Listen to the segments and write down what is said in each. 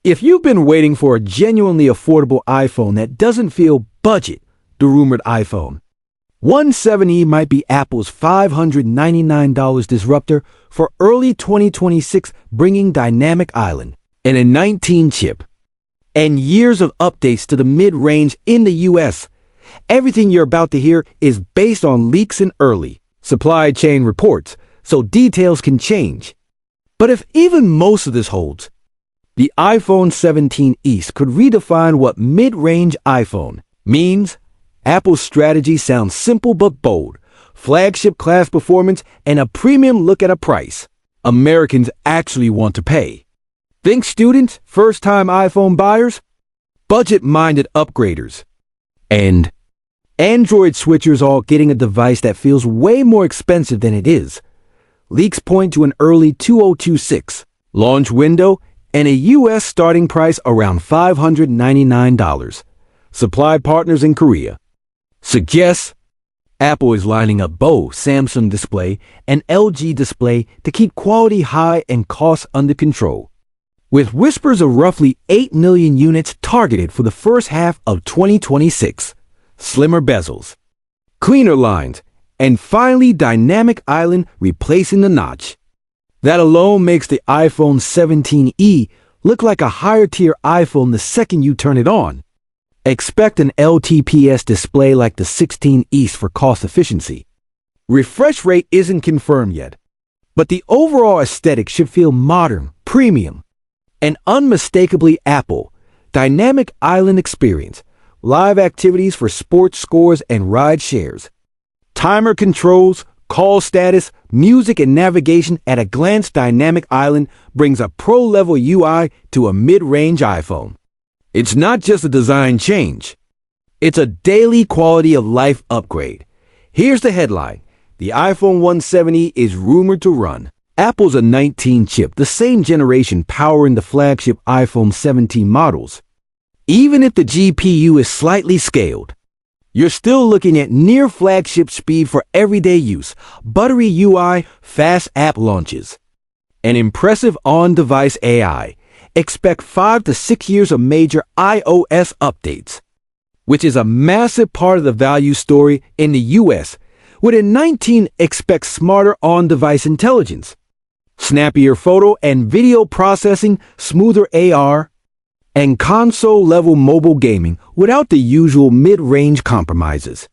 If you've been waiting for a genuinely affordable iPhone that doesn't feel budget, the rumored iPhone 170 might be Apple's $599 disruptor for early 2026, bringing Dynamic Island and a 19-chip and years of updates to the mid-range in the US. Everything you're about to hear is based on leaks and early supply chain reports, so details can change. But if even most of this holds, the iPhone 17 East could redefine what mid-range iPhone means. Apple's strategy sounds simple but bold: flagship class performance and a premium look at a price Americans actually want to pay. Think students, first-time iPhone buyers, budget-minded upgraders, and Android switchers all getting a device that feels way more expensive than it is. Leaks point to an early 2026 launch window and a U.S. starting price around $599. Supply partners in Korea suggests Apple is lining up both Samsung Display and LG Display to keep quality high and costs under control, with whispers of roughly 8 million units targeted for the first half of 2026. Slimmer bezels, cleaner lines, and finally Dynamic Island replacing the notch. That alone makes the iPhone 17e look like a higher-tier iPhone the second you turn it on. Expect an LTPS display like the 16 East for cost efficiency. Refresh rate isn't confirmed yet, but the overall aesthetic should feel modern, premium, and unmistakably Apple. Dynamic Island experience, live activities for sports scores and ride shares, timer controls, call status, music and navigation at a glance. Dynamic Island brings a pro-level UI to a mid-range iPhone. It's not just a design change. It's a daily quality of life upgrade. Here's the headline. The iPhone 170 is rumored to run Apple's a 19-chip, the same generation powering the flagship iPhone 17 models. Even if the GPU is slightly scaled, you're still looking at near flagship speed for everyday use, buttery UI, fast app launches, and impressive on-device AI. Expect 5 to 6 years of major iOS updates, which is a massive part of the value story in the US. Within 19, expect smarter on-device intelligence, snappier photo and video processing, smoother AR, and console-level mobile gaming without the usual mid-range compromises.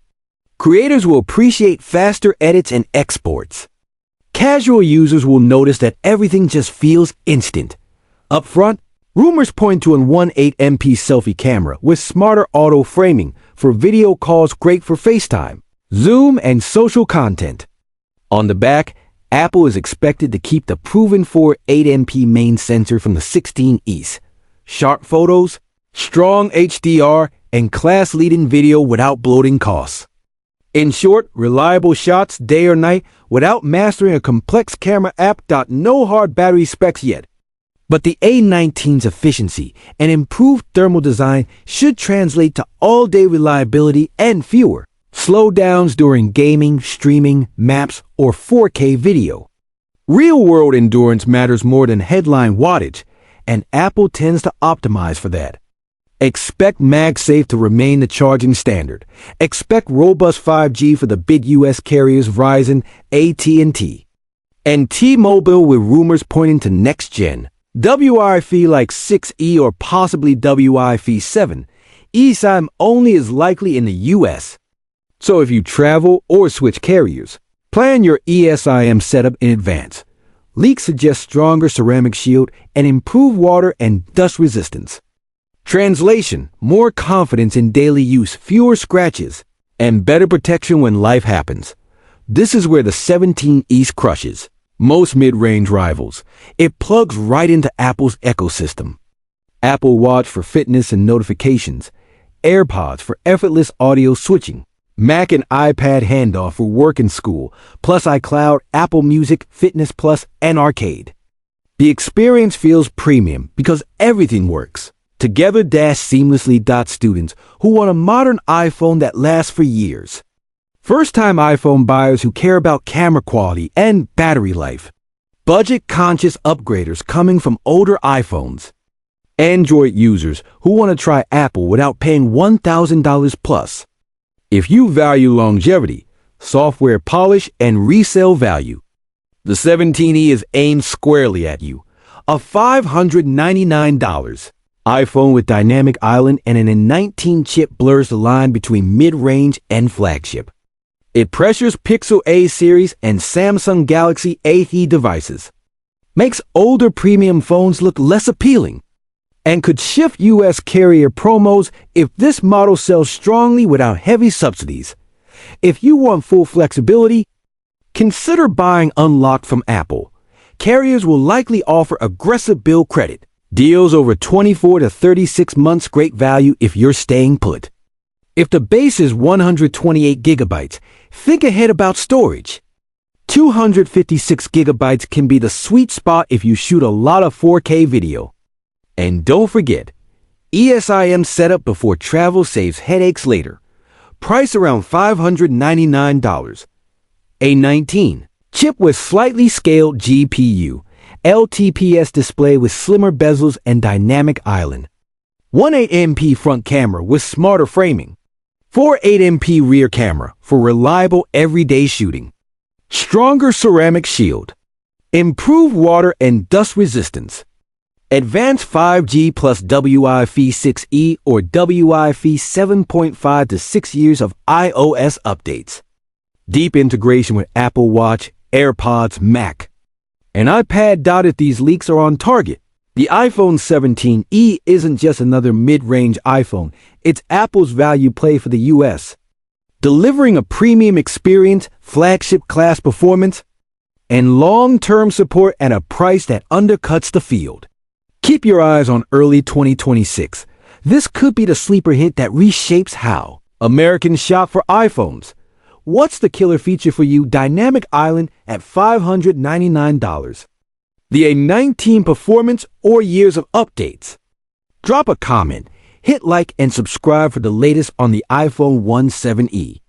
Creators will appreciate faster edits and exports. Casual users will notice that everything just feels instant. Up front, rumors point to an 18MP selfie camera with smarter auto framing for video calls, great for FaceTime, Zoom, and social content. On the back, Apple is expected to keep the proven 8MP main sensor from the 16 East. Sharp photos, strong HDR, and class-leading video without bloating costs. In short, reliable shots day or night without mastering a complex camera app. No hard battery specs yet, but the A19's efficiency and improved thermal design should translate to all-day reliability and fewer slowdowns during gaming, streaming, maps, or 4K video. Real-world endurance matters more than headline wattage, and Apple tends to optimize for that. Expect MagSafe to remain the charging standard. Expect robust 5G for the big US carriers Verizon, AT&T, and T-Mobile, with rumors pointing to next-gen Wi-Fi like 6E or possibly Wi-Fi 7. eSIM only is likely in the US. So if you travel or switch carriers, plan your eSIM setup in advance. Leaks suggest stronger ceramic shield and improved water and dust resistance. Translation: more confidence in daily use, fewer scratches, and better protection when life happens. This is where the 17 East crushes most mid-range rivals. It plugs right into Apple's ecosystem. Apple Watch for fitness and notifications, AirPods for effortless audio switching, Mac and iPad handoff for work and school, plus iCloud, Apple Music, Fitness Plus, and Arcade. The experience feels premium because everything works together seamlessly. Students who want a modern iPhone that lasts for years. First-time iPhone buyers who care about camera quality and battery life. Budget-conscious upgraders coming from older iPhones. Android users who want to try Apple without paying $1,000 plus. If you value longevity, software polish, and resale value, the 17E is aimed squarely at you. A $599 iPhone with dynamic island and an N19 chip blurs the line between mid-range and flagship. It pressures Pixel A series and Samsung Galaxy A3 devices, makes older premium phones look less appealing, and could shift U.S. carrier promos if this model sells strongly without heavy subsidies. If you want full flexibility, consider buying Unlocked from Apple. Carriers will likely offer aggressive bill credit, deals over 24 to 36 months, great value if you're staying put. If the base is 128 gigabytes, think ahead about storage. 256 gigabytes can be the sweet spot if you shoot a lot of 4K video. And don't forget, ESIM setup before travel saves headaches later. Price around $599. A19 chip with slightly scaled GPU, LTPS display with slimmer bezels and dynamic island. 1.8MP front camera with smarter framing. 4.8MP rear camera for reliable everyday shooting. Stronger ceramic shield. Improved water and dust resistance. Advanced 5G plus Wi-Fi 6E or Wi-Fi 7.5 to 6 years of iOS updates. Deep integration with Apple Watch, AirPods, Mac, and iPad. If these leaks are on target, the iPhone 17e isn't just another mid-range iPhone, it's Apple's value play for the US, delivering a premium experience, flagship class performance, and long-term support at a price that undercuts the field. Keep your eyes on early 2026. This could be the sleeper hit that reshapes how Americans shop for iPhones. What's the killer feature for you? Dynamic Island at $599. The A19 performance or years of updates? Drop a comment, hit like, and subscribe for the latest on the iPhone 17e.